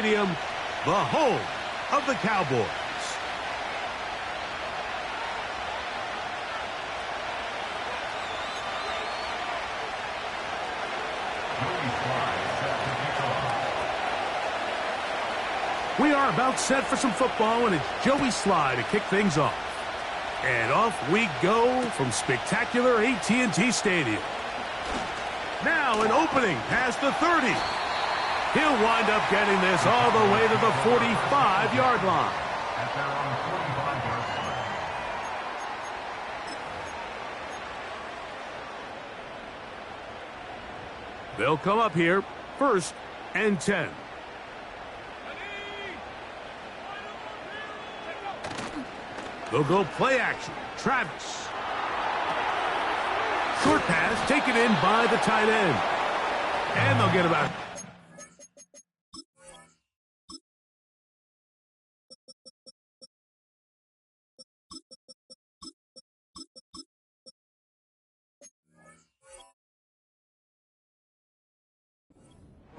Stadium, the home of the Cowboys. We are about set for some football, and it's Joey Sly to kick things off. And off we go from spectacular AT&T Stadium. Now an opening past the 30. He'll wind up getting this all the way to the 45-yard line. At their own 45-yard line. They'll come up here, 1st and 10. They'll go play action. Travis. Short pass taken in by the tight end. And they'll get about...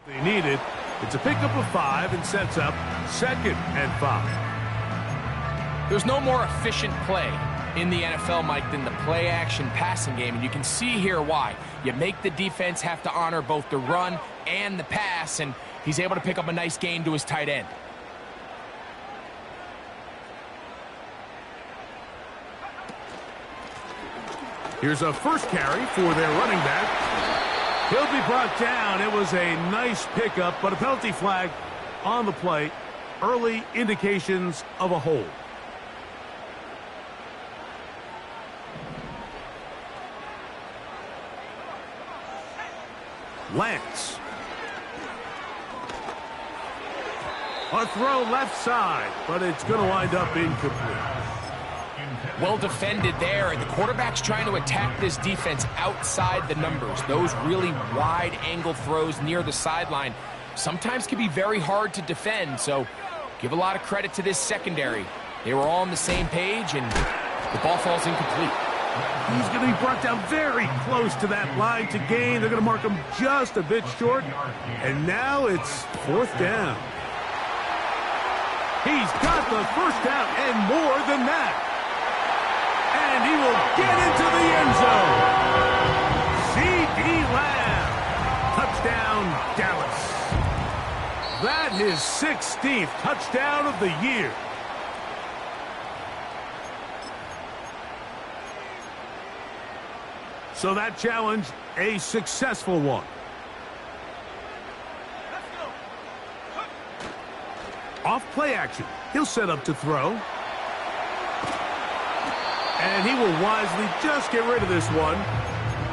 They need it. It's a pickup of 5 and sets up 2nd and 5. There's no more efficient play in the NFL, Mike, than the play-action passing game, and you can see here why. You make the defense have to honor both the run and the pass, and he's able to pick up a nice gain to his tight end. Here's a first carry for their running back. He'll be brought down. It was a nice pickup, but a penalty flag on the play. Early indications of a hold. Lance. A throw left side, but it's going to wind up incomplete. Well defended there, and the quarterback's trying to attack this defense outside the numbers. Those really wide angle throws near the sideline sometimes can be very hard to defend, so give a lot of credit to this secondary. They were all on the same page, and the ball falls incomplete. He's going to be brought down very close to that line to gain. They're going to mark him just a bit short. And now it's 4th down. He's got the first down and more than that. And he will get into the end zone. C.D. Lamb. Touchdown, Dallas. That is his 16th touchdown of the year. So that challenge, a successful one. Off play action. He'll set up to throw. And he will wisely just get rid of this one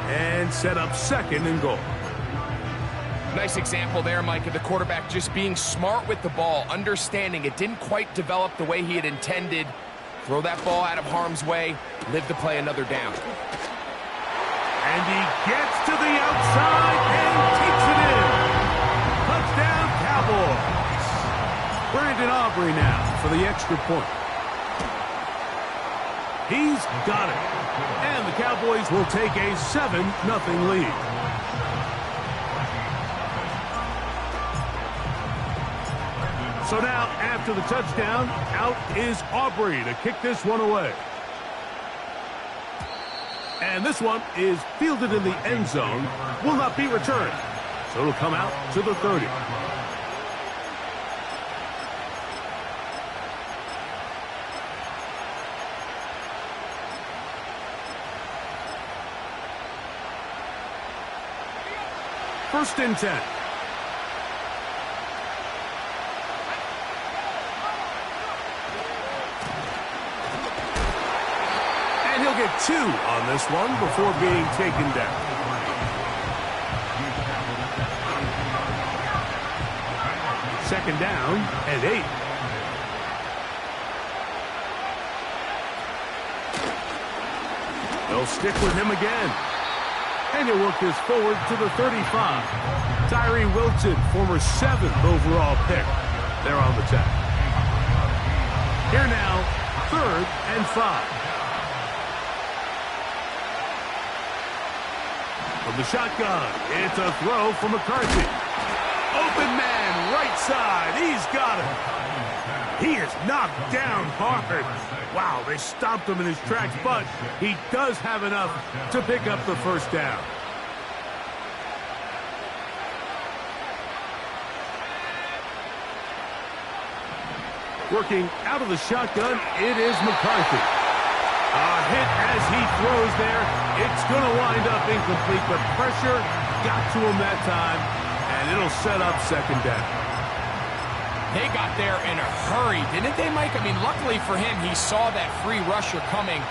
and set up 2nd and goal. Nice example there, Mike, of the quarterback just being smart with the ball, understanding it didn't quite develop the way he had intended. Throw that ball out of harm's way, live to play another down. And he gets to the outside and takes it in. Touchdown, Cowboys. Brandon Aubrey now for the extra point. He's got it. And the Cowboys will take a 7-0 lead. So now, after the touchdown, out is Aubrey to kick this one away. And this one is fielded in the end zone, will not be returned. So it'll come out to the 30. First and 10. And he'll get 2 on this one before being taken down. Second down and 8. They'll stick with him again. And he'll work this forward to the 35. Tyree Wilson, former 7th overall pick. They're on the tag. Here now, 3rd and 5. From the shotgun, it's a throw from McCarthy. Open man right side. He's got him. He is knocked down hard. Wow, they stopped him in his tracks, but he does have enough to pick up the first down. Working out of the shotgun, it is McCarthy. A hit as he throws there. It's going to wind up incomplete, but pressure got to him that time, and it'll set up second down. They got there in a hurry, didn't they, Mike? I mean, luckily for him, he saw that free rusher coming,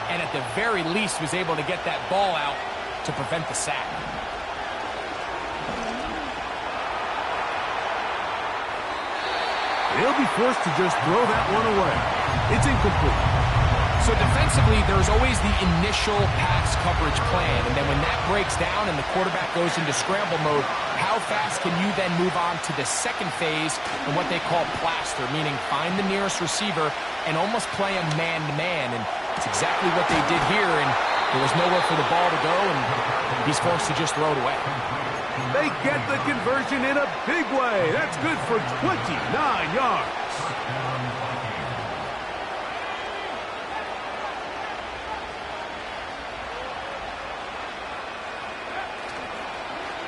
and at the very least was able to get that ball out to prevent the sack. They'll be forced to just throw that one away. It's incomplete. So defensively, there's always the initial pass coverage plan, and then when that breaks down and the quarterback goes into scramble mode, how fast can you then move on to the second phase and what they call plaster, meaning find the nearest receiver and almost play him man-to-man, and it's exactly what they did here, and there was nowhere for the ball to go, and he's forced to just throw it away. They get the conversion in a big way. That's good for 29 yards.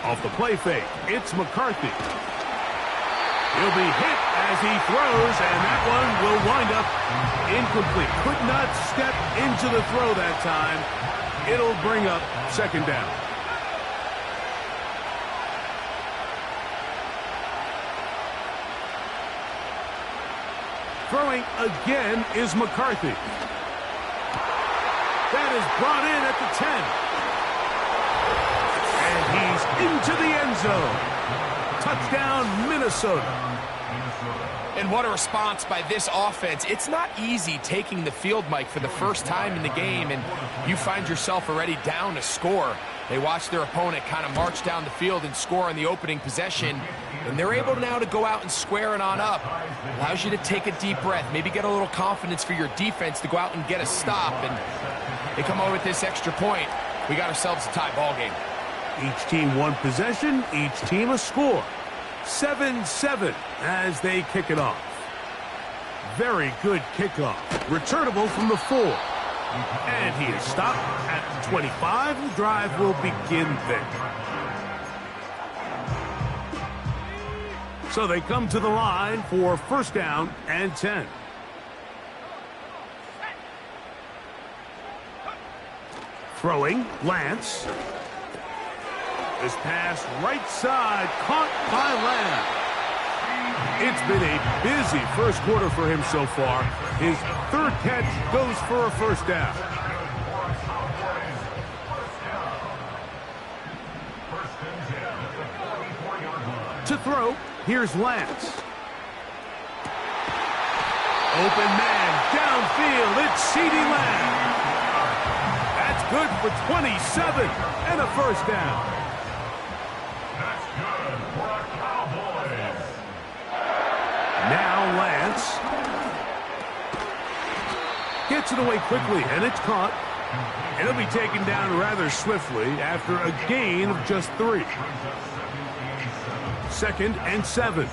Off the play fake, it's McCarthy. He'll be hit as he throws, and that one will wind up incomplete. Could not step into the throw that time. It'll bring up second down. Throwing again is McCarthy. That is brought in at the 10. And he's into the end zone. Touchdown, Minnesota. And what a response by this offense. It's not easy taking the field, Mike, for the first time in the game, and you find yourself already down a score. They watch their opponent kind of march down the field and score on the opening possession, and they're able now to go out and square it on up. Allows you to take a deep breath, maybe get a little confidence for your defense to go out and get a stop, and they come over with this extra point. We got ourselves a tie ball game. Each team one possession, each team a score. 7-7 as they kick it off. Very good kickoff. Returnable from the 4. And he is stopped at 25. The drive will begin there. So they come to the line for first down and 10. Throwing, Lance. This pass right side, caught by Lamb. It's been a busy first quarter for him so far. His third catch goes for a first down. To throw, here's Lance. Open man, downfield, it's CeeDee Lamb. That's good for 27 and a first down. Now Lance gets it away quickly, and it's caught. It'll be taken down rather swiftly after a gain of just 3. 2nd and 7.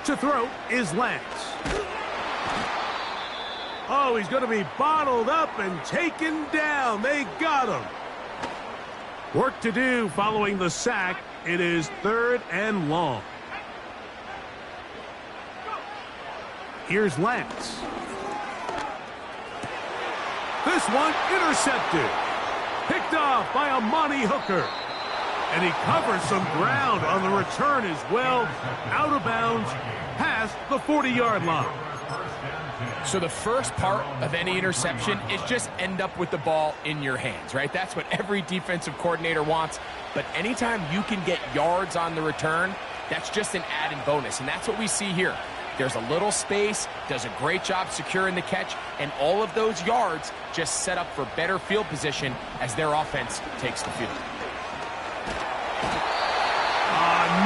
To throw is Lance. Oh, he's going to be bottled up and taken down. They got him. Work to do following the sack. It is 3rd and long. Here's Lance. This one intercepted. Picked off by Amani Hooker. And he covers some ground on the return as well. Out of bounds, past the 40-yard line. So the first part of any interception is just end up with the ball in your hands, right? That's what every defensive coordinator wants. But anytime you can get yards on the return, that's just an added bonus. And that's what we see here. There's a little space, does a great job securing the catch, and all of those yards just set up for better field position as their offense takes the field.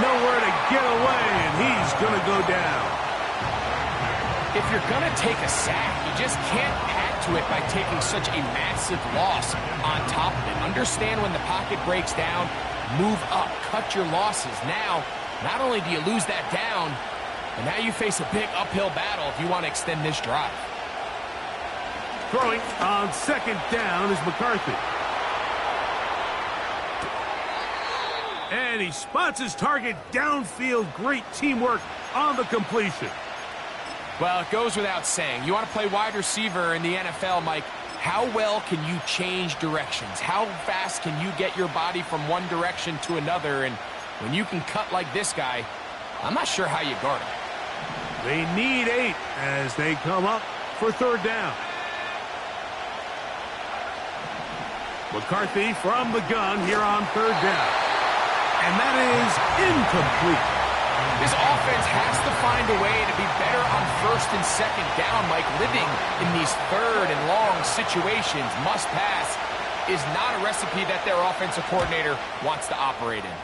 Nowhere to get away, and he's going to go down. If you're going to take a sack, you just can't add to it by taking such a massive loss on top of it. Understand when the pocket breaks down, move up, cut your losses. Now, not only do you lose that down, but now you face a big uphill battle if you want to extend this drive. Throwing on second down is McCarthy. And he spots his target downfield. Great teamwork on the completion. Well, it goes without saying. You want to play wide receiver in the NFL, Mike. How well can you change directions? How fast can you get your body from one direction to another? And when you can cut like this guy, I'm not sure how you guard him. They need 8 as they come up for third down. McCarthy from the gun here on third down. And that is incomplete. This offense has to find a way to be better on first and second down, Mike. Living in these third and long situations, must pass, is not a recipe that their offensive coordinator wants to operate in.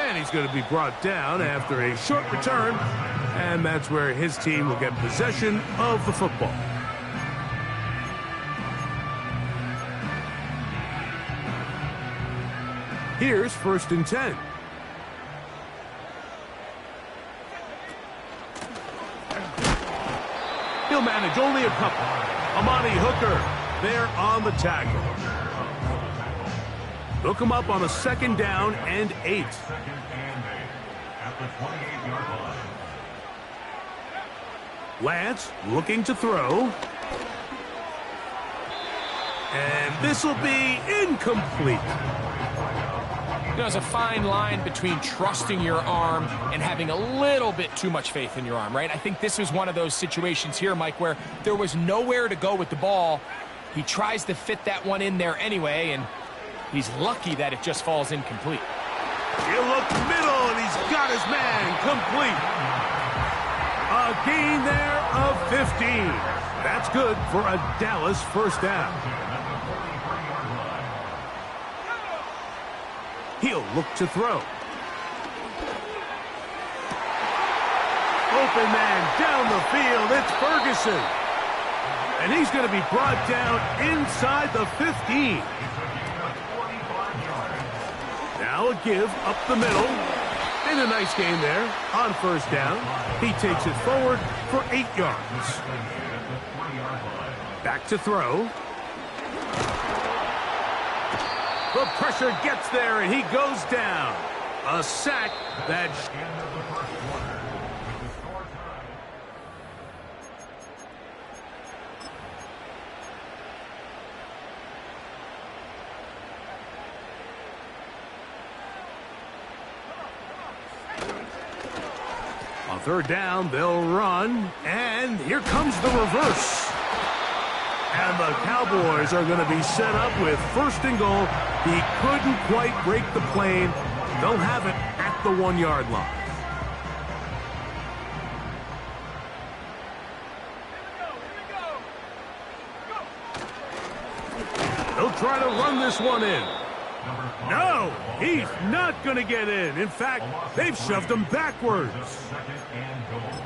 And he's going to be brought down after a short return. And that's where his team will get possession of the football. Here's first and 10. He'll manage only a couple. Amani Hooker there on the tackle. They'll come up on a second down and 8. Lance looking to throw. And this will be incomplete. There's a fine line between trusting your arm and having a little bit too much faith in your arm, right? I think this was one of those situations here, Mike, where there was nowhere to go with the ball. He tries to fit that one in there anyway, and he's lucky that it just falls incomplete. He'll look middle, and he's got his man complete. A gain there of 15. That's good for a Dallas first down. He'll look to throw. Open man down the field. It's Ferguson. And he's going to be brought down inside the 15. Now a give up the middle. And a nice gain there on first down. He takes it forward for 8 yards. Back to throw. The pressure gets there, and he goes down. A sack that... On third down, they'll run, and here comes the reverse. And the Cowboys are going to be set up with first and goal. He couldn't quite break the plane. They'll have it at the 1-yard line. They'll try to run this one in. No, he's not going to get in. In fact, they've shoved him backwards.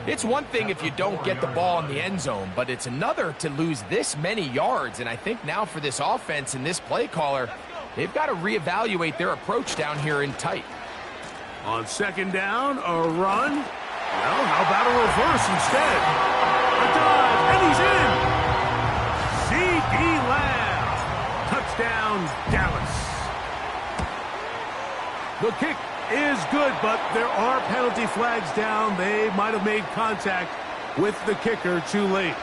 It's one thing if you don't get the ball in the end zone, but it's another to lose this many yards. And I think now for this offense and this play caller, they've got to reevaluate their approach down here in tight. On second down, a run. Well, how about a reverse instead? A dive, and he's in. C.D. Lamb. Touchdown, Dallas. The kick is good, but there are penalty flags down. They might have made contact with the kicker too late.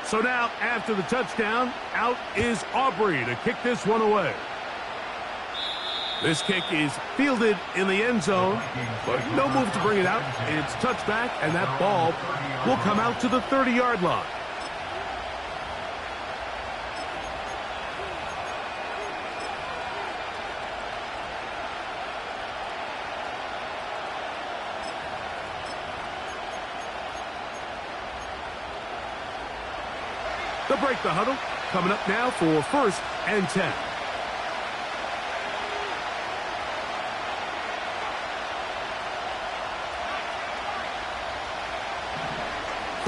So now, after the touchdown, out is Aubrey to kick this one away. This kick is fielded in the end zone, but no move to bring it out. It's touchback, and that ball will come out to the 30-yard line. They'll break the huddle. Coming up now for first and 10.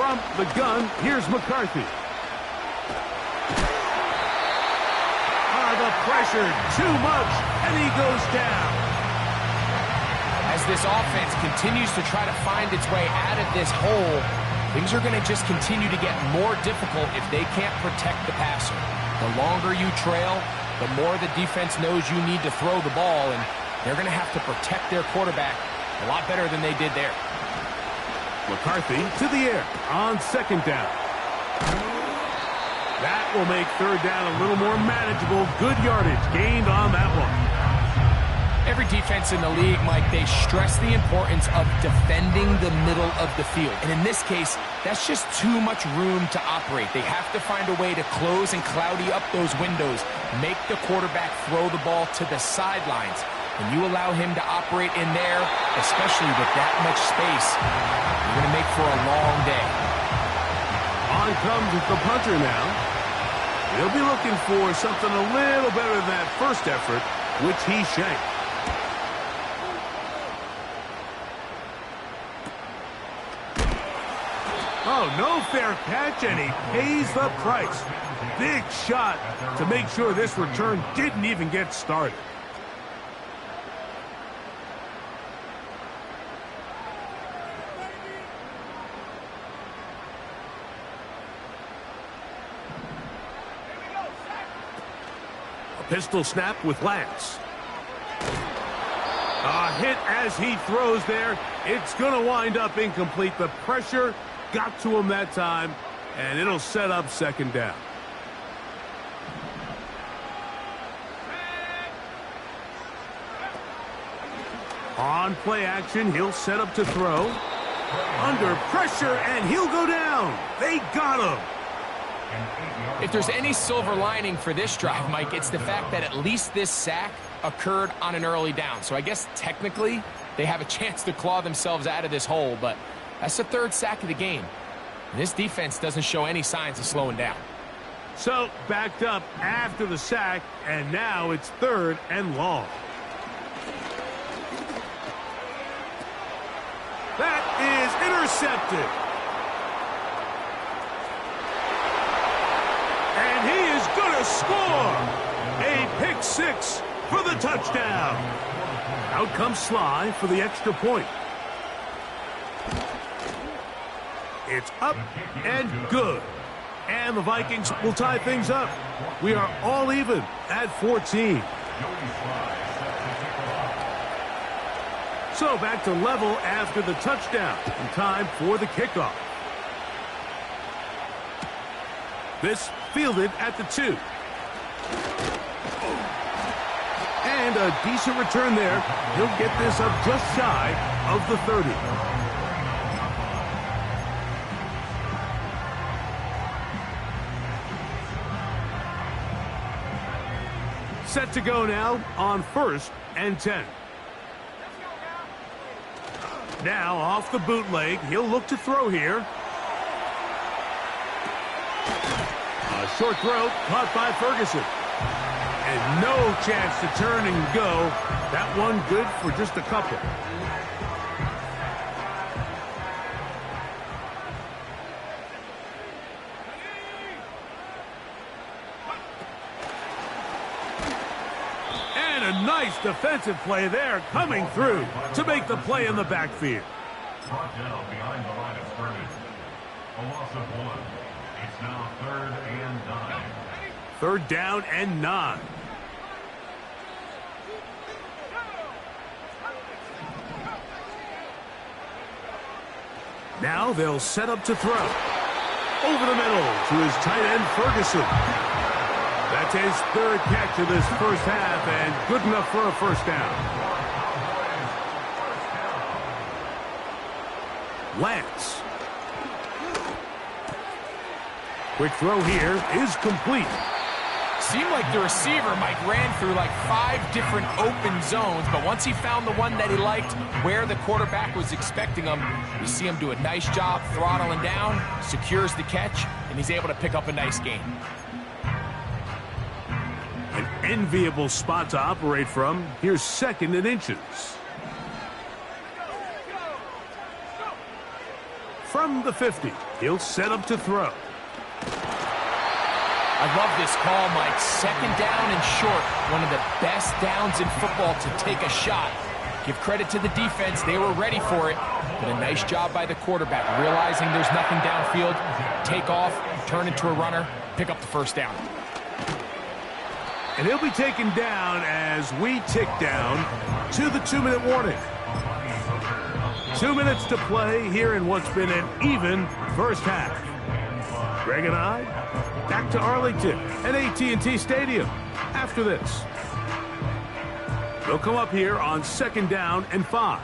From the gun, here's McCarthy. The pressure, too much, and he goes down. As this offense continues to try to find its way out of this hole, things are going to just continue to get more difficult if they can't protect the passer. The longer you trail, the more the defense knows you need to throw the ball, and they're going to have to protect their quarterback a lot better than they did there. McCarthy to the air on second down. That will make third down a little more manageable. Good yardage gained on that one. Every defense in the league, Mike, they stress the importance of defending the middle of the field. And in this case, that's just too much room to operate. They have to find a way to close and cloudy up those windows, make the quarterback throw the ball to the sidelines. When you allow him to operate in there, especially with that much space, you're going to make for a long day. On comes the punter now. He'll be looking for something a little better than that first effort, which he shanked. Oh, no fair catch, and he pays the price. Big shot to make sure this return didn't even get started. Pistol snap with Lance. A hit as he throws there. It's going to wind up incomplete. The pressure got to him that time, and it'll set up second down. On play action, he'll set up to throw. Under pressure, and he'll go down. They got him. If there's any silver lining for this drive, Mike, it's the fact that at least this sack occurred on an early down. So I guess technically they have a chance to claw themselves out of this hole, but that's the third sack of the game. And this defense doesn't show any signs of slowing down. So backed up after the sack, and now it's third and long. That is intercepted. And he is going to score. A pick six for the touchdown. Out comes Sly for the extra point. It's up and good. And the Vikings will tie things up. We are all even at 14. So back to level after the touchdown. And time for the kickoff. This fielded at the 2. And a decent return there. He'll get this up just shy of the 30. Set to go now on 1st and 10. Now off the bootleg, he'll look to throw here. A short throw caught by Ferguson. And no chance to turn and go. That one good for just a couple. And a nice defensive play there coming through to make the play in the backfield. Brought down behind the line of scrimmage. A loss of 1. It's now 3rd and 9. 3rd down and 9. Now they'll set up to throw. Over the middle to his tight end, Ferguson. That's his 3rd catch of this first half, and good enough for a first down. Lance. Quick throw here is complete. Seemed like the receiver, Mike, ran through like 5 different open zones, but once he found the one that he liked, where the quarterback was expecting him, you see him do a nice job throttling down, secures the catch, and he's able to pick up a nice gain. An enviable spot to operate from. Here's 2nd and inches. From the 50. He'll set up to throw. I love this call, Mike. Second down and short. One of the best downs in football to take a shot. Give credit to the defense. They were ready for it. But a nice job by the quarterback, realizing there's nothing downfield. Take off, turn into a runner, pick up the first down. And he'll be taken down as we tick down to the 2-minute warning. 2 minutes to play here in what's been an even first half. Greg and I, back to Arlington at AT&T Stadium after this. They'll come up here on 2nd down and 5.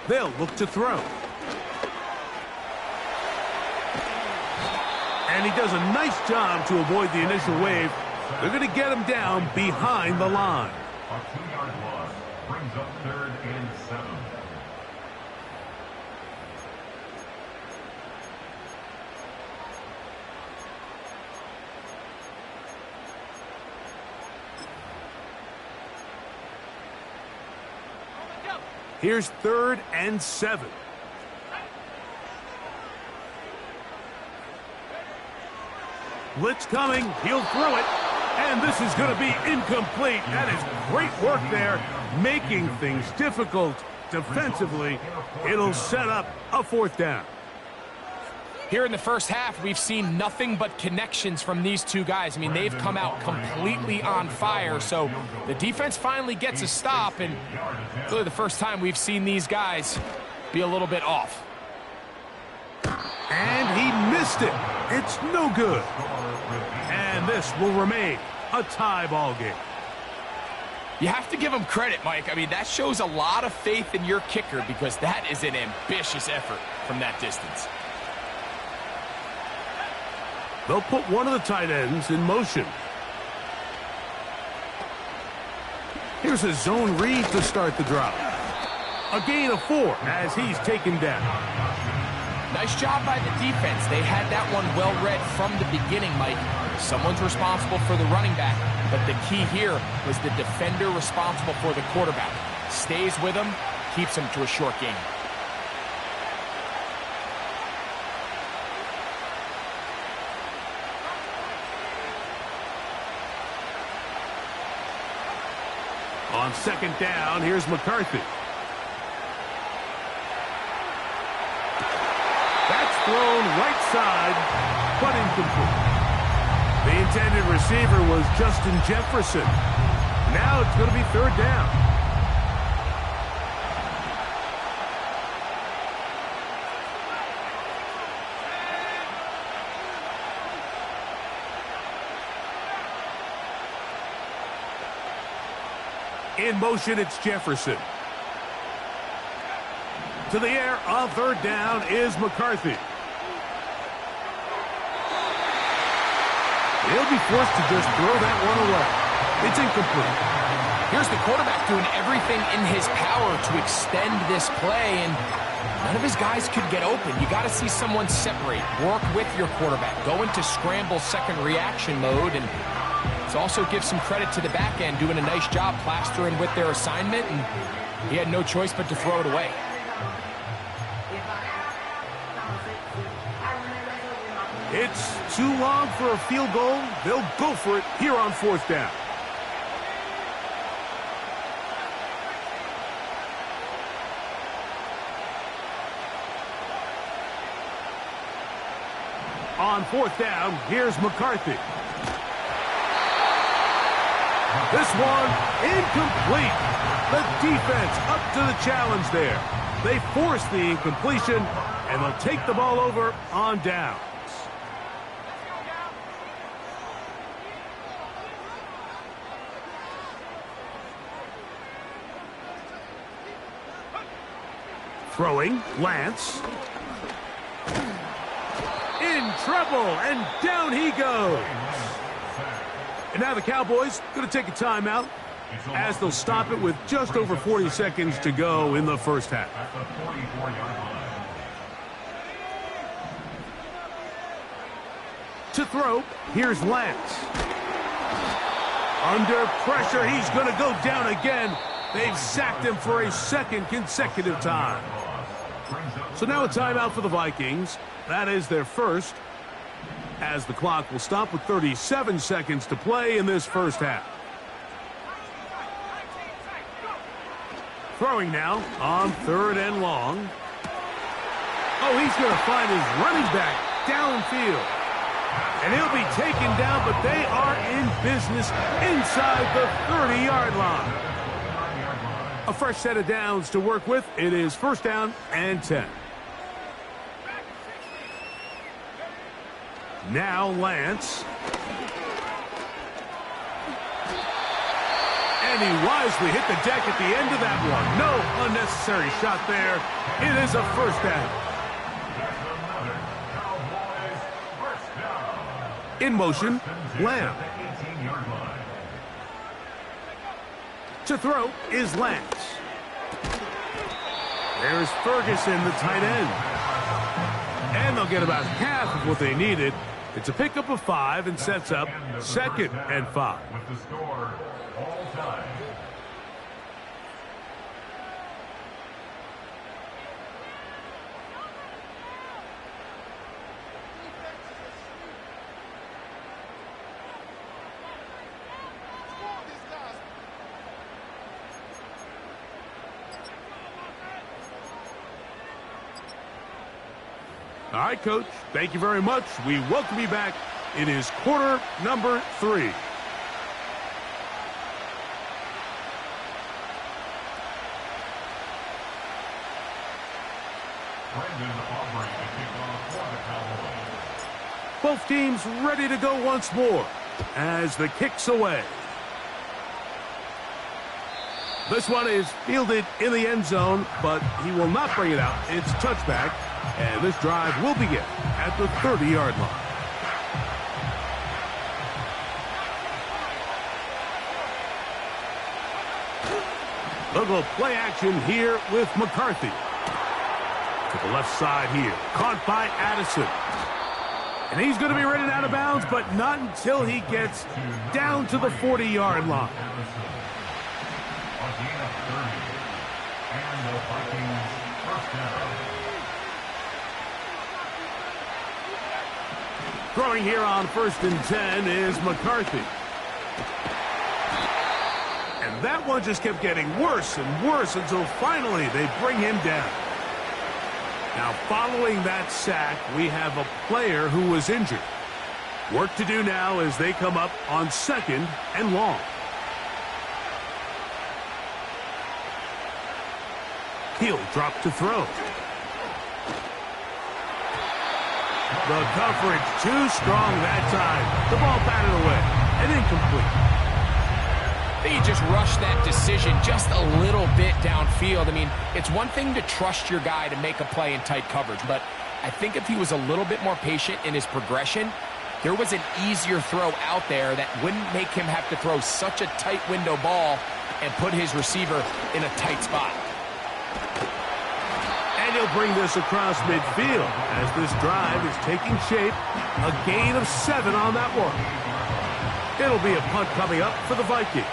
They'll look to throw. And he does a nice job to avoid the initial wave. They're going to get him down behind the line. A 2-yard loss brings up 3rd and 7. Here's 3rd and 7. Blitz coming. He'll throw it. And this is going to be incomplete. That is great work there, making things difficult defensively. It'll set up a 4th down. Here in the first half, we've seen nothing but connections from these two guys. I mean, they've come out completely on fire. So the defense finally gets a stop, and really the first time we've seen these guys be a little bit off. And he missed it. It's no good. And this will remain a tie ball game. You have to give him credit, Mike. I mean, that shows a lot of faith in your kicker because that is an ambitious effort from that distance. They'll put one of the tight ends in motion. Here's a zone read to start the drive. A gain of 4 as he's taken down. Nice job by the defense. They had that one well read from the beginning, Mike. Someone's responsible for the running back, but the key here was the defender responsible for the quarterback. Stays with him, keeps him to a short gain. On 2nd down, here's McCarthy. That's thrown right side, but incomplete. The intended receiver was Justin Jefferson. Now it's going to be 3rd down. In motion, it's Jefferson. To the air on 3rd down is McCarthy. He'll be forced to just throw that one away. It's incomplete. Here's the quarterback doing everything in his power to extend this play, and none of his guys could get open. You got to see someone separate, work with your quarterback, go into scramble second reaction mode, and also give some credit to the back end, doing a nice job plastering with their assignment, and he had no choice but to throw it away. It's too long for a field goal. They'll go for it here on 4th down. On 4th down, here's McCarthy. This one incomplete. The defense up to the challenge there. They force the incompletion, and they'll take the ball over on downs. Throwing, Lance. In trouble, and down he goes. And now the Cowboys going to take a timeout as they'll stop it with just over 40 seconds to go in the first half. At the 44-yard line. To throw, here's Lance. Under pressure, he's going to go down again. They've sacked him for a 2nd consecutive time. So now a timeout for the Vikings. That is their first, as the clock will stop with 37 seconds to play in this first half. Throwing now on 3rd and long. Oh, he's going to find his running back downfield. And he'll be taken down, but they are in business inside the 30-yard line. A fresh set of downs to work with. It is 1st down and 10. Now Lance. And he wisely hit the deck at the end of that one. No unnecessary shot there. It is a 1st down. In motion, Lamb. To throw is Lance. There's Ferguson, the tight end. And they'll get about half of what they needed. It's a pickup of 5 and sets up 2nd and 5. With the score, all time. All right, Coach, thank you very much. We welcome you back. It is quarter number 3. Both teams ready to go once more as the kick's away. This one is fielded in the end zone, but he will not bring it out. It's touchback, and this drive will begin at the 30-yard line. They'll go play action here with McCarthy. To the left side here, caught by Addison. And he's going to be written out of bounds, but not until he gets down to the 40-yard line. Throwing here on 1st and 10 is McCarthy. And that one just kept getting worse and worse until finally they bring him down. Now, following that sack, we have a player who was injured. Work to do now as they come up on 2nd and long. He'll drop to throw. The coverage too strong that time. The ball batted away and incomplete. He just rushed that decision just a little bit downfield. I mean, it's one thing to trust your guy to make a play in tight coverage, but I think if he was a little bit more patient in his progression, there was an easier throw out there that wouldn't make him have to throw such a tight window ball and put his receiver in a tight spot. And he'll bring this across midfield as this drive is taking shape. A gain of 7 on that one. It'll be a punt coming up for the Vikings.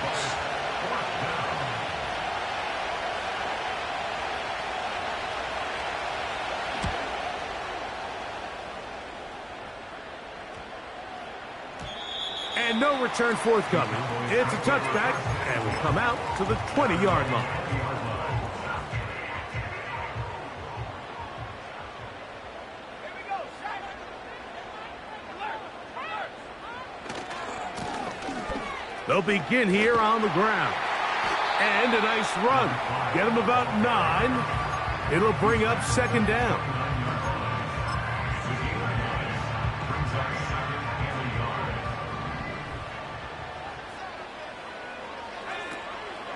And no return forthcoming. It's a touchback and will come out to the 20-yard line. They'll begin here on the ground. And a nice run. Get him about 9. It'll bring up 2nd down.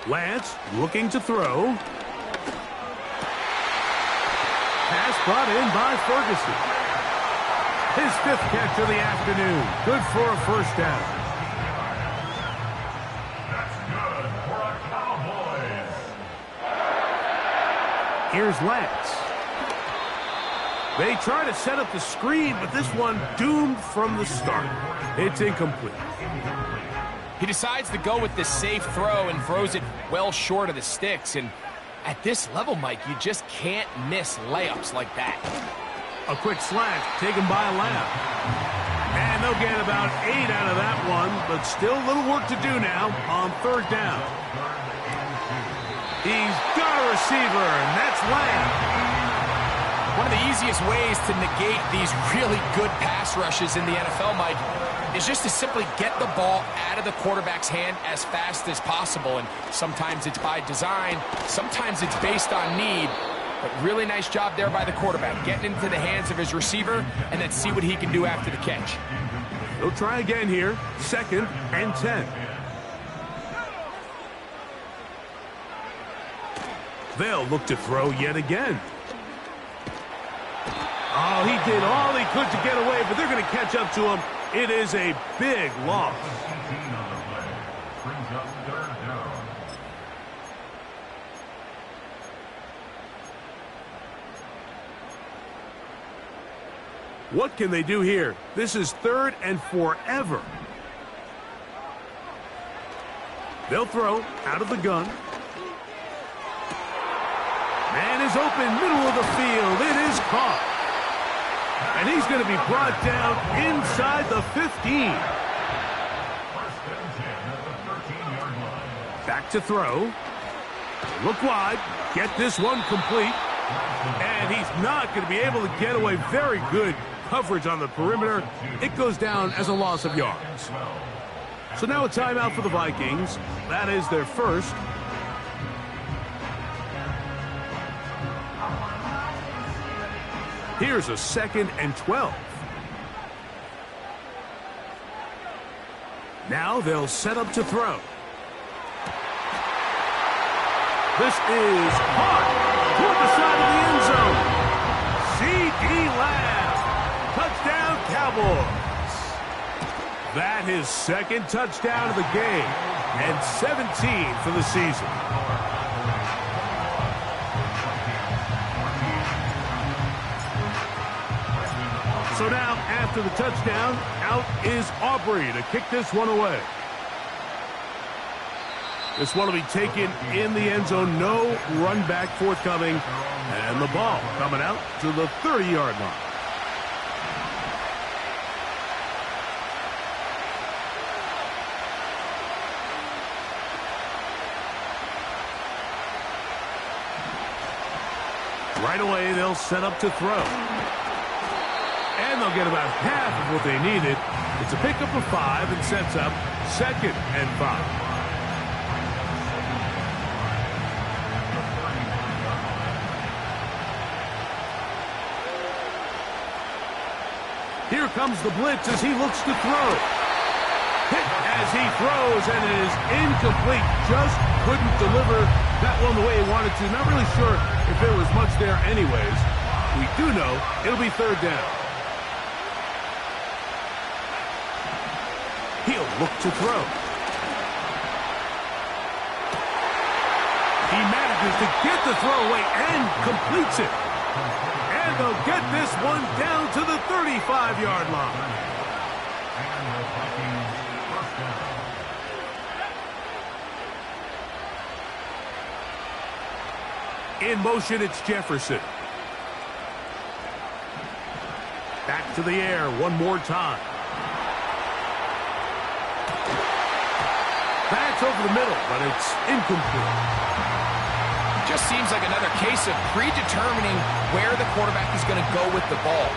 Lance looking to throw. Pass brought in by Ferguson. His 5th catch of the afternoon. Good for a 1st down. Here's Lance. They try to set up the screen, but this one doomed from the start. It's incomplete. He decides to go with the safe throw and throws it well short of the sticks. And At this level, Mike, you just can't miss layups like that. A quick slant taken by Lamb. And they'll get about 8 out of that one, but still a little work to do now on third down. He's got a receiver, and that's Lamb. One of the easiest ways to negate these really good pass rushes in the NFL, Mike, is just to simply get the ball out of the quarterback's hand as fast as possible. And sometimes it's by design, sometimes it's based on need. But really nice job there by the quarterback, getting into the hands of his receiver, and then see what he can do after the catch. They'll try again here, 2nd and 10. They'll look to throw yet again. Oh, he did all he could to get away, but they're going to catch up to him. It is a big loss. What can they do here? This is 3rd and forever. They'll throw out of the gun. Man is open, middle of the field. It is caught. And he's going to be brought down inside the 15. Back to throw. Look wide. Get this one complete. And he's not going to be able to get away. Very good coverage on the perimeter. It goes down as a loss of yards. So now a timeout for the Vikings. That is their first. Here's a 2nd and 12. Now they'll set up to throw. This is caught toward the side of the end zone. C.D. Lamb. Touchdown, Cowboys. That is 2nd touchdown of the game and 17 for the season. So now, after the touchdown, out is Aubrey to kick this one away. This one will be taken in the end zone. No run back forthcoming. And the ball coming out to the 30-yard line. Right away, they'll set up to throw. And they'll get about half of what they needed. It's a pickup of 5 and sets up 2nd and 5. Here comes the blitz as he looks to throw. Hit as he throws, and it is incomplete. Just couldn't deliver that one the way he wanted to. Not really sure if there was much there anyways. We do know it'll be 3rd down. He'll look to throw. He manages to get the throw away and completes it. And they'll get this one down to the 35-yard line. In motion, it's Jefferson. Back to the air one more time. That's over the middle, but it's incomplete. Just seems like another case of predetermining where the quarterback is going to go with the ball.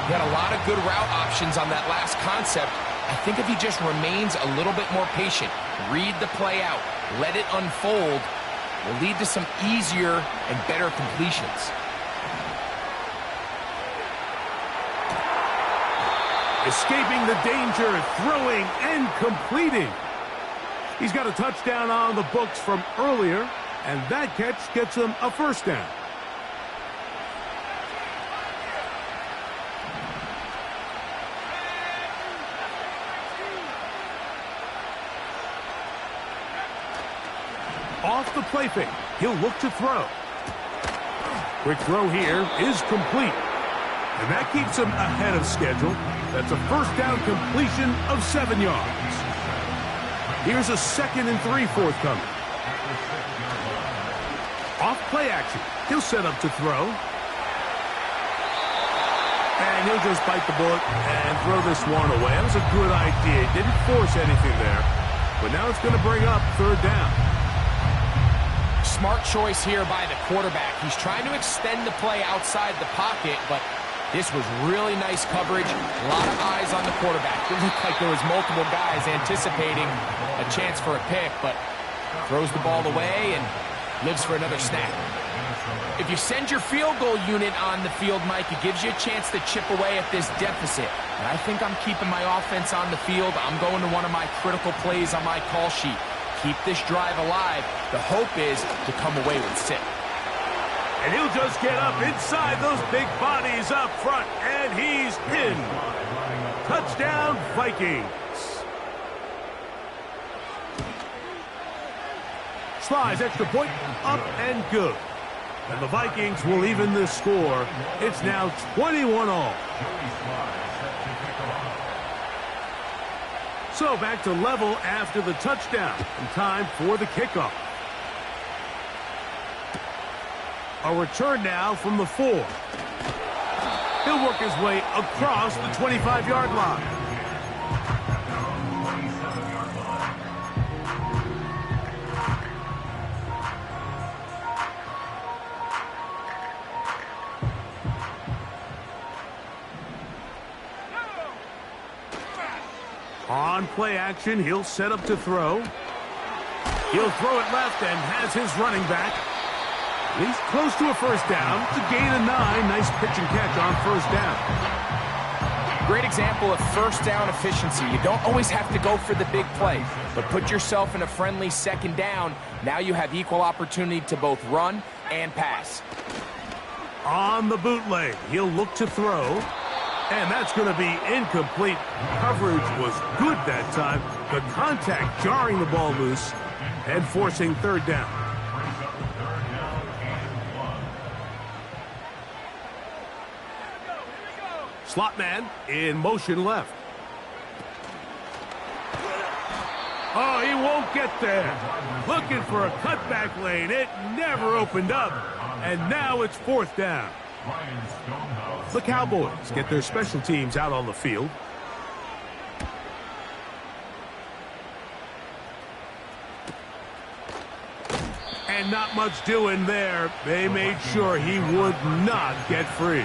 He had a lot of good route options on that last concept. I think if he just remains a little bit more patient, read the play out, let it unfold, will lead to some easier and better completions. Escaping the danger, throwing and completing. He's got a touchdown on the books from earlier, and that catch gets him a 1st down. Off the play fake, he'll look to throw. Quick throw here is complete. And that keeps him ahead of schedule. That's a 1st down completion of 7 yards. Here's a 2nd and 3 forthcoming. Off play action. He'll set up to throw. And he'll just bite the bullet and throw this one away. That was a good idea. Didn't force anything there. But now it's going to bring up third down. Smart choice here by the quarterback. He's trying to extend the play outside the pocket, but this was really nice coverage. A lot of eyes on the quarterback. It looked like there was multiple guys anticipating a chance for a pick, but throws the ball away and lives for another snap. If you send your field goal unit on the field, Mike, it gives you a chance to chip away at this deficit. And I think I'm keeping my offense on the field. I'm going to one of my critical plays on my call sheet. Keep this drive alive. The hope is to come away with 6. And he'll just get up inside those big bodies up front, and he's in. Touchdown, Vikings. Slides, extra point, up and good. And the Vikings will even the score. It's now 21-all. So back to level after the touchdown. And time for the kickoff. A return now from the 4. He'll work his way across the 25-yard line. On play action, he'll set up to throw. He'll throw it left and has his running back. He's close to a first down. It's a gain of 9. Nice pitch and catch on first down. Great example of first down efficiency. You don't always have to go for the big play, but put yourself in a friendly second down. Now you have equal opportunity to both run and pass. On the bootleg, he'll look to throw. And that's going to be incomplete. Coverage was good that time. The contact jarring the ball loose and forcing third down. Slot man in motion left. Oh, he won't get there. Looking for a cutback lane. It never opened up. And now it's fourth down. The Cowboys get their special teams out on the field. And not much doing there. They made sure he would not get free.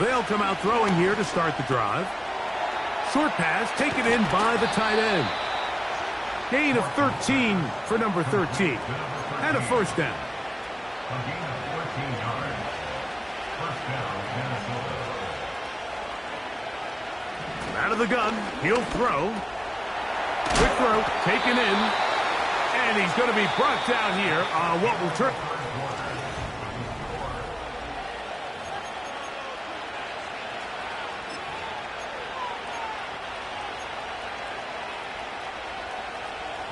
They'll come out throwing here to start the drive. Short pass taken in by the tight end. Gain of 13 for number 13. And a first down. Out of the gun, he'll throw. Quick throw, taken in. And he's going to be brought down here on what will turn.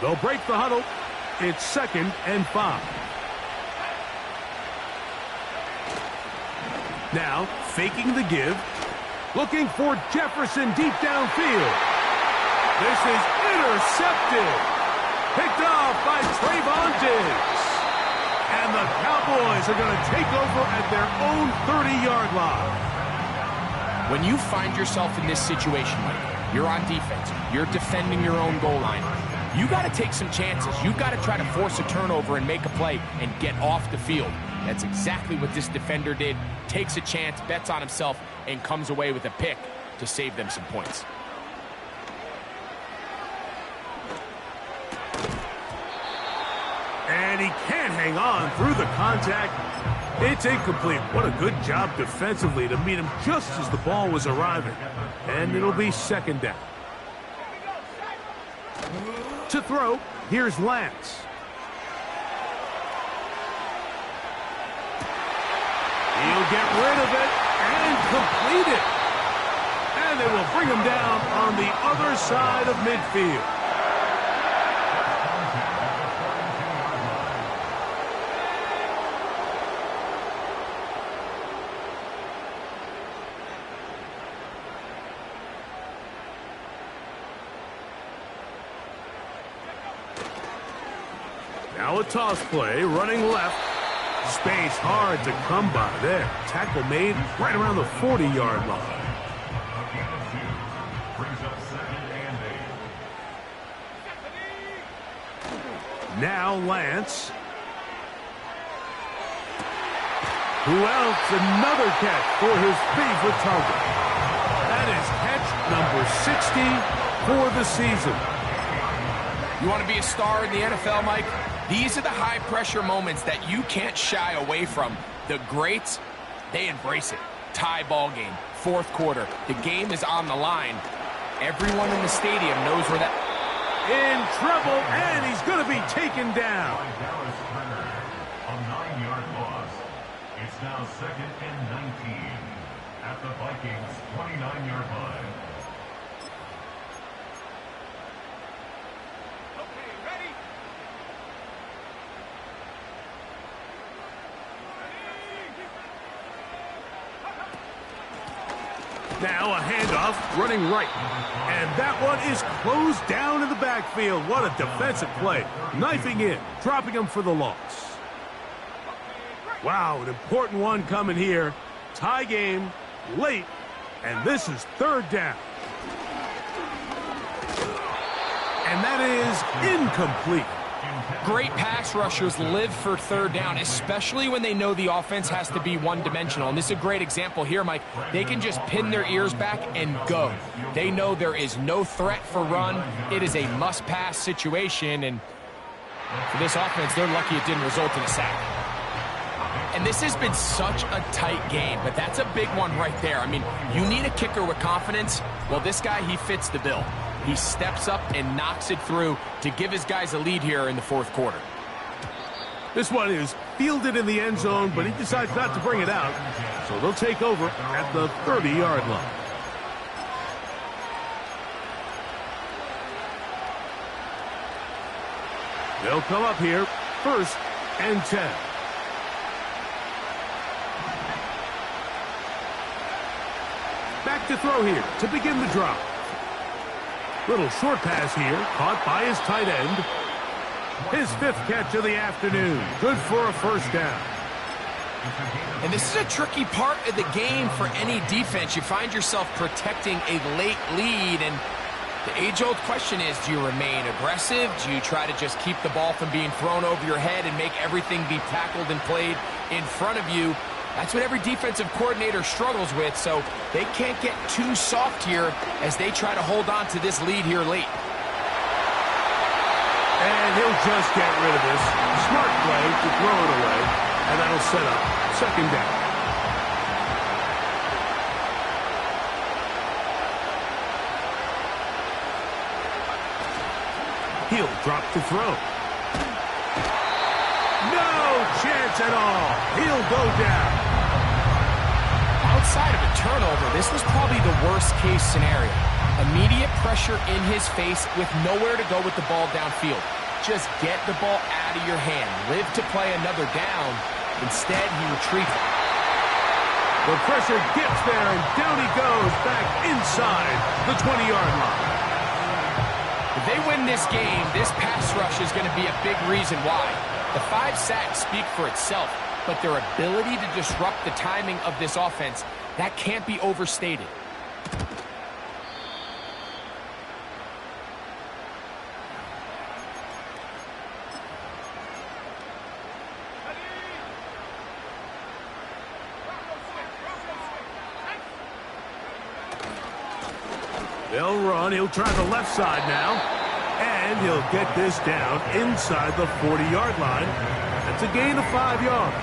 They'll break the huddle. It's 2nd and 5. Now, faking the give. Looking for Jefferson deep downfield. This is intercepted. Picked off by Trayvon Diggs. And the Cowboys are going to take over at their own 30-yard line. When you find yourself in this situation, Mike, you're on defense. You're defending your own goal line. You got to take some chances. You've got to try to force a turnover and make a play and get off the field. That's exactly what this defender did. Takes a chance, bets on himself, and comes away with a pick to save them some points. And he can't hang on through the contact. It's incomplete. What a good job defensively to meet him just as the ball was arriving. And it'll be 2nd down. To throw, here's Lance. He'll get rid of it and complete it. And they will bring him down on the other side of midfield. Now a toss play, running left. Space hard to come by there. Tackle made right around the 40-yard line. Brings up 2nd and 8. Now Lance. Who else? Another catch for his favorite target. That is catch number 60 for the season. You want to be a star in the NFL, Mike? These are the high-pressure moments that you can't shy away from. The greats, they embrace it. Tie ball game, 4th quarter. The game is on the line. Everyone in the stadium knows where that... In trouble, and he's going to be taken down. A 9-yard loss. It's now 2nd and 19 at the Vikings' 29-yard line. Now a handoff, running right. And that one is closed down in the backfield. What a defensive play. Knifing in, dropping him for the loss. Wow, an important one coming here. Tie game, late, and this is 3rd down. And that is incomplete. Great pass rushers live for 3rd down, especially when they know the offense has to be one-dimensional. And this is a great example here, Mike. They can just pin their ears back and go. They know there is no threat for run. It is a must-pass situation, and for this offense, they're lucky it didn't result in a sack. And this has been such a tight game, but that's a big one right there. I mean, you need a kicker with confidence. Well, this guy, he fits the bill. He steps up and knocks it through to give his guys a lead here in the 4th quarter. This one is fielded in the end zone, but he decides not to bring it out. So they'll take over at the 30-yard line. They'll come up here, 1st and 10. Back to throw here to begin the drive. Little short pass here, caught by his tight end. His 5th catch of the afternoon. Good for a 1st down. And this is a tricky part of the game for any defense. You find yourself protecting a late lead, and the age-old question is, do you remain aggressive? Do you try to just keep the ball from being thrown over your head and make everything be tackled and played in front of you? That's what every defensive coordinator struggles with, so they can't get too soft here as they try to hold on to this lead here late. And he'll just get rid of this. Smart play to throw it away, and that'll set up 2nd down. He'll drop to throw. No chance at all. He'll go down. Outside of a turnover, this was probably the worst-case scenario. Immediate pressure in his face with nowhere to go with the ball downfield. Just get the ball out of your hand. Live to play another down. Instead, he retreats. The pressure gets there, and down he goes back inside the 20-yard line. If they win this game, this pass rush is going to be a big reason why. The 5 sacks speak for itself, but their ability to disrupt the timing of this offense, that can't be overstated. They'll run. He'll try the left side now. And he'll get this down inside the 40-yard line. That's a gain of 5 yards.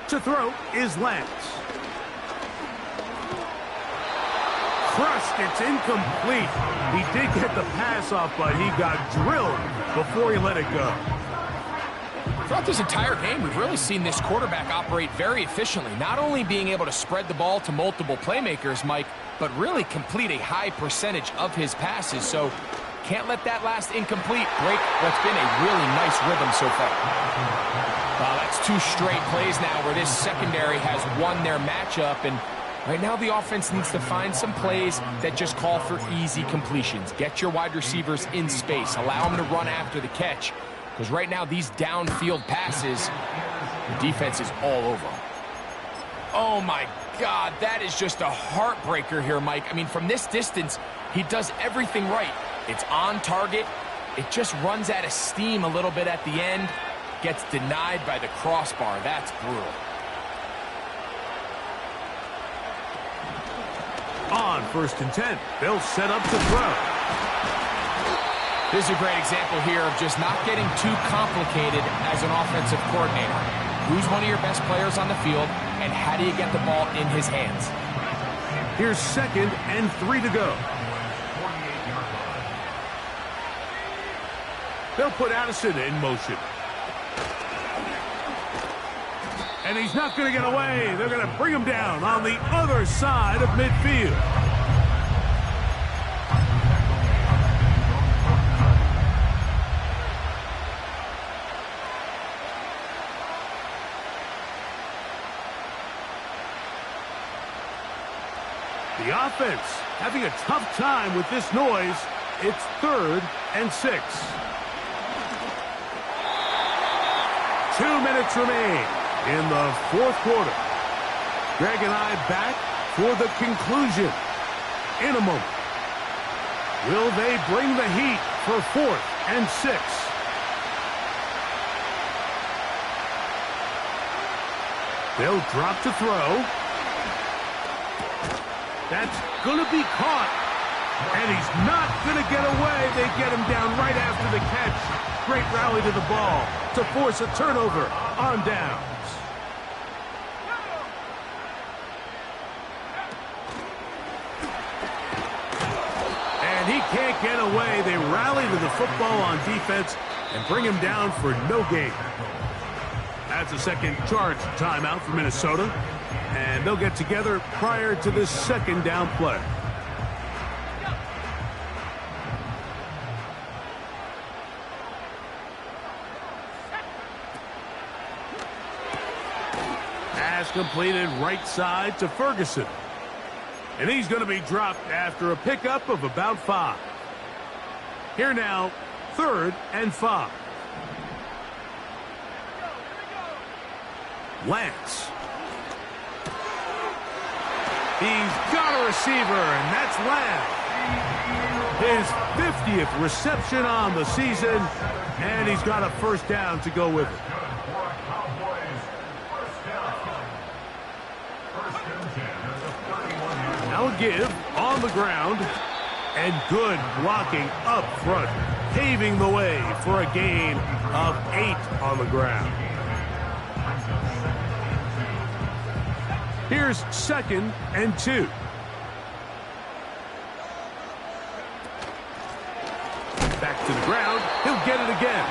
To throw is Lance. Crushed. It's incomplete. He did get the pass off, but he got drilled before he let it go. Throughout this entire game, we've really seen this quarterback operate very efficiently, not only being able to spread the ball to multiple playmakers, Mike, but really complete a high percentage of his passes. So can't let that last incomplete break what's been a really nice rhythm so far. Wow, that's 2 straight plays now where this secondary has won their matchup, and Right now, the offense needs to find some plays that just call for easy completions. Get your wide receivers in space. Allow them to run after the catch. Because right now, these downfield passes, the defense is all over them. Oh, my God. That is just a heartbreaker here, Mike. I mean, from this distance, he does everything right. It's on target. It just runs out of steam a little bit at the end. Gets denied by the crossbar. That's brutal. On 1st and 10, they'll set up to throw. This is a great example here of just not getting too complicated as an offensive coordinator. Who's one of your best players on the field, and how do you get the ball in his hands? Here's 2nd and 3 to go. They'll put Addison in motion. And he's not going to get away. They're going to bring him down on the other side of midfield. The offense having a tough time with this noise. It's 3rd and 6. 2 minutes remain in the 4th quarter. Greg and I back for the conclusion in a moment. Will they bring the heat for 4th and 6? They'll drop to throw. That's going to be caught. And he's not going to get away. They get him down right after the catch. Great rally to the ball to force a turnover on downs. And he can't get away. They rally to the football on defense and bring him down for no gain. That's a second charge timeout for Minnesota. And they'll get together prior to this 2nd down play. Pass completed right side to Ferguson. And he's going to be dropped after a pickup of about 5. Here now, 3rd and 5. Lance. He's got a receiver, and that's Lance. His 50th reception on the season, and he's got a 1st down to go with it. Now a give on the ground, and good blocking up front, paving the way for a gain of 8 on the ground. Here's 2nd and 2. Back to the ground. He'll get it again.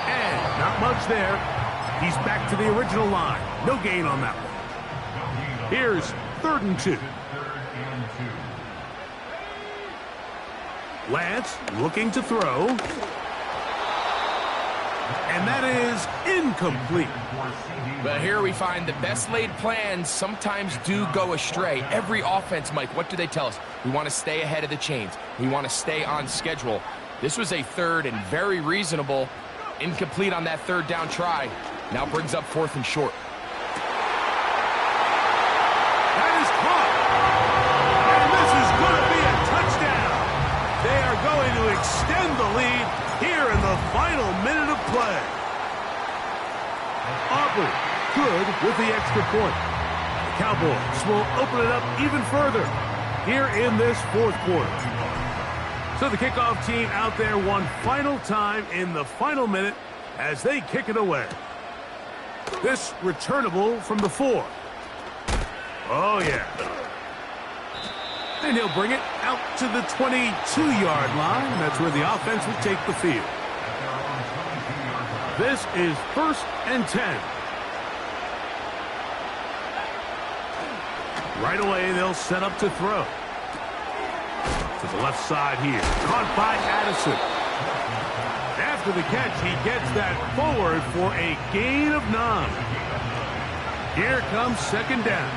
And not much there. He's back to the original line. No gain on that one. Here's 3rd and 2. Lance looking to throw. And that is incomplete. But here we find the best laid plans sometimes do go astray. Every offense, Mike, what do they tell us? We want to stay ahead of the chains. We want to stay on schedule. This was a 3rd and very reasonable. Incomplete on that 3rd down try. Now brings up 4th and short. That is caught. And this is going to be a touchdown. They are going to extend the lead here in the final minute of play. Aubrey, good with the extra point. The Cowboys will open it up even further here in this 4th quarter. So the kickoff team out there one final time in the final minute as they kick it away. This returnable from the 4. Oh, yeah. And he'll bring it out to the 22-yard line. That's where the offense will take the field. This is 1st and 10. Right away, they'll set up to throw. To the left side here. Caught by Addison. After the catch, he gets that forward for a gain of 9. Here comes 2nd down.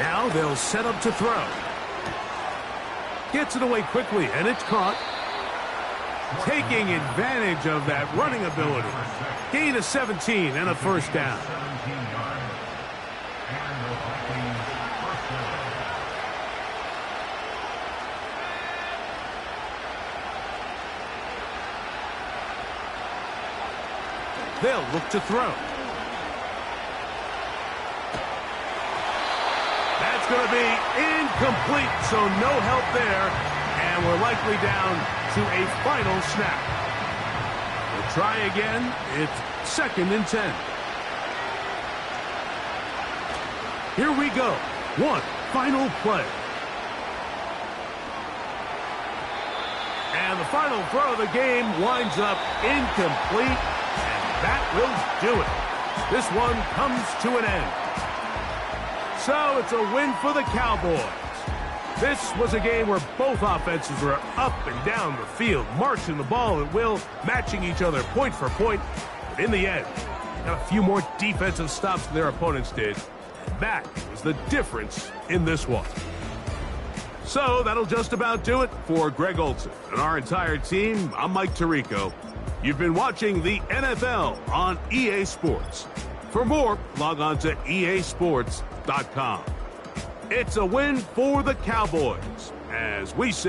Now they'll set up to throw. Gets it away quickly, and it's caught. Taking advantage of that running ability. Gain of 17 and a first down. They'll look to throw. That's going to be incomplete, so no help there, and we're likely down to a final snap. We'll try again. It's 2nd and 10. Here we go. One final play. And the final throw of the game winds up incomplete, and that will do it. This one comes to an end. So it's a win for the Cowboys. This was a game where both offenses were up and down the field, marching the ball at will, matching each other point for point. But in the end, got a few more defensive stops than their opponents did. And that was the difference in this one. So that'll just about do it for Greg Olson and our entire team. I'm Mike Tirico. You've been watching the NFL on EA Sports. For more, log on to easports.com. It's a win for the Cowboys, as we say.